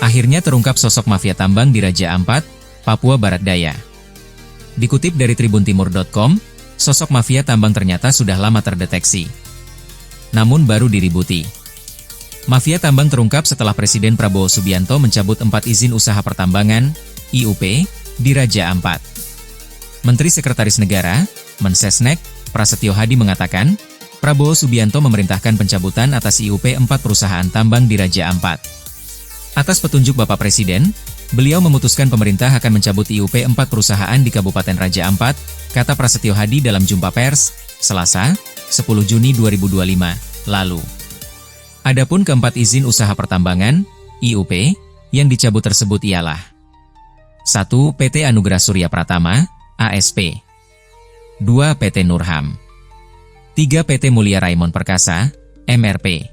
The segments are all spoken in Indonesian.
Akhirnya terungkap sosok mafia tambang di Raja Ampat, Papua Barat Daya. Dikutip dari tribuntimur.com, sosok mafia tambang ternyata sudah lama terdeteksi, namun baru diributi. Mafia tambang terungkap setelah Presiden Prabowo Subianto mencabut 4 izin usaha pertambangan, IUP, di Raja Ampat. Menteri Sekretaris Negara, Mensesnek, Prasetyo Hadi mengatakan, Prabowo Subianto memerintahkan pencabutan atas IUP 4 perusahaan tambang di Raja Ampat. Atas petunjuk Bapak Presiden, beliau memutuskan pemerintah akan mencabut IUP 4 perusahaan di Kabupaten Raja Ampat, kata Prasetyo Hadi dalam jumpa pers, Selasa, 10 Juni 2025, lalu. Adapun keempat izin usaha pertambangan, IUP, yang dicabut tersebut ialah 1. PT Anugerah Surya Pratama, ASP 2. PT Nurham 3. PT Mulia Raimon Perkasa, MRP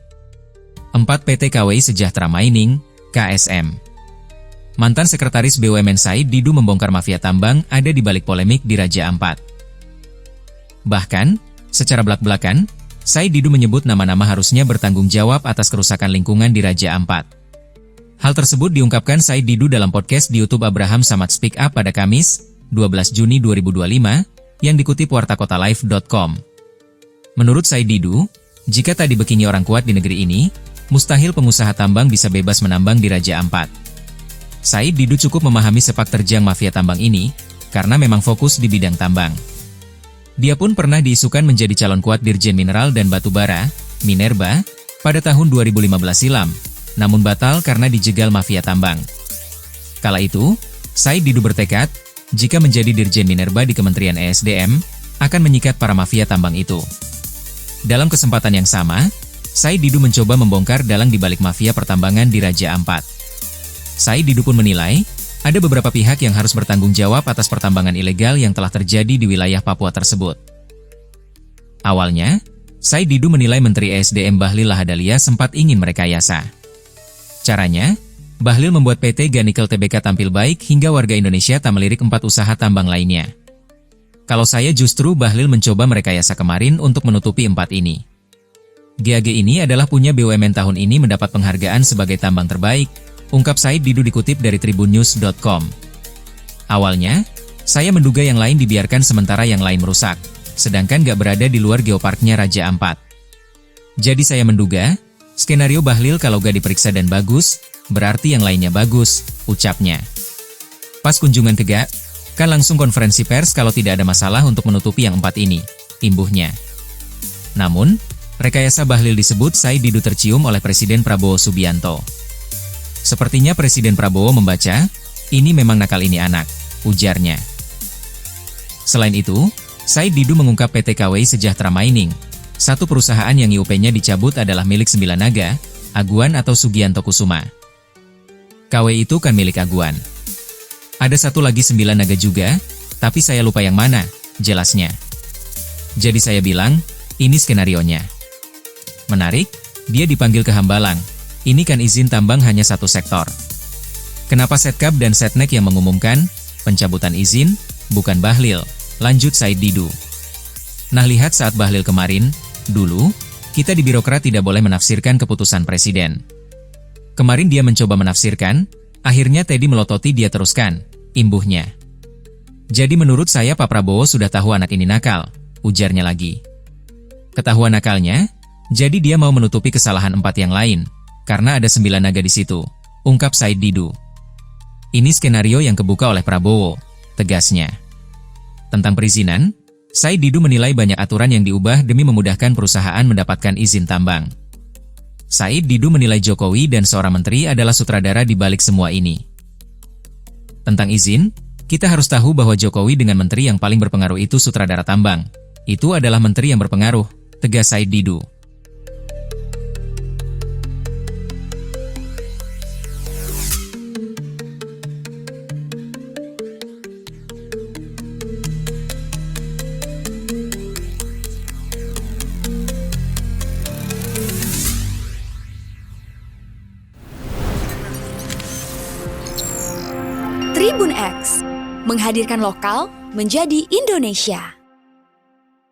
4. PT KWI Sejahtera Mining, KSM. Mantan Sekretaris BUMN Said Didu membongkar mafia tambang ada di balik polemik di Raja Ampat. Bahkan, secara belak-belakan, Said Didu menyebut nama-nama harusnya bertanggung jawab atas kerusakan lingkungan di Raja Ampat. Hal tersebut diungkapkan Said Didu dalam podcast di YouTube Abraham Samad Speak Up pada Kamis, 12 Juni 2025, yang dikutip wartakotalive.com. Menurut Said Didu, jika tak dibekini orang kuat di negeri ini, mustahil pengusaha tambang bisa bebas menambang di Raja Ampat. Said Didu cukup memahami sepak terjang mafia tambang ini, karena memang fokus di bidang tambang. Dia pun pernah diisukan menjadi calon kuat Dirjen Mineral dan Batubara, Minerba, pada tahun 2015 silam, namun batal karena dijegal mafia tambang. Kala itu, Said Didu bertekad, jika menjadi Dirjen Minerba di Kementerian ESDM, akan menyikat para mafia tambang itu. Dalam kesempatan yang sama, Said Didu mencoba membongkar dalang di balik mafia pertambangan di Raja Ampat. Said Didu pun menilai, ada beberapa pihak yang harus bertanggung jawab atas pertambangan ilegal yang telah terjadi di wilayah Papua tersebut. Awalnya, Said Didu menilai Menteri ESDM Bahlil Lahadalia sempat ingin merekayasa. Caranya, Bahlil membuat PT Ganikel Tbk tampil baik hingga warga Indonesia tak melirik 4 usaha tambang lainnya. Kalau saya justru Bahlil mencoba merekayasa kemarin untuk menutupi 4 ini. GAG ini adalah punya BUMN tahun ini mendapat penghargaan sebagai tambang terbaik, ungkap Said Didu dikutip dari tribunnews.com. Awalnya, saya menduga yang lain dibiarkan sementara yang lain merusak, sedangkan gak berada di luar geoparknya Raja Ampat. Jadi saya menduga, skenario Bahlil kalau gak diperiksa dan bagus, berarti yang lainnya bagus, ucapnya. Pas kunjungan ke GAG, kan langsung konferensi pers kalau tidak ada masalah untuk menutupi yang 4 ini, imbuhnya. Namun, rekayasa Bahlil disebut Said Didu tercium oleh Presiden Prabowo Subianto. Sepertinya Presiden Prabowo membaca, ini memang nakal ini anak, ujarnya. Selain itu, Said Didu mengungkap PT KWI Sejahtera Mining, satu perusahaan yang IUP-nya dicabut adalah milik 9 naga, Aguan atau Sugianto Kusuma. KWI itu kan milik Aguan. Ada satu lagi 9 naga juga, tapi saya lupa yang mana, jelasnya. Jadi saya bilang, ini skenarionya. Menarik, dia dipanggil ke Hambalang. Ini kan izin tambang hanya satu sektor. Kenapa Setkap dan Setnek yang mengumumkan pencabutan izin, bukan Bahlil, lanjut Said Didu. Nah lihat saat Bahlil kemarin, dulu, kita di birokrat tidak boleh menafsirkan keputusan Presiden. Kemarin dia mencoba menafsirkan, akhirnya Teddy melototi dia teruskan, imbuhnya. Jadi menurut saya Pak Prabowo sudah tahu anak ini nakal, ujarnya lagi. Ketahuan nakalnya, jadi dia mau menutupi kesalahan 4 yang lain, karena ada 9 naga di situ, ungkap Said Didu. Ini skenario yang kebuka oleh Prabowo, tegasnya. Tentang perizinan, Said Didu menilai banyak aturan yang diubah demi memudahkan perusahaan mendapatkan izin tambang. Said Didu menilai Jokowi dan seorang menteri adalah sutradara di balik semua ini. Tentang izin, kita harus tahu bahwa Jokowi dengan menteri yang paling berpengaruh itu sutradara tambang. Itu adalah menteri yang berpengaruh, tegas Said Didu. Tribun X, menghadirkan lokal menjadi Indonesia.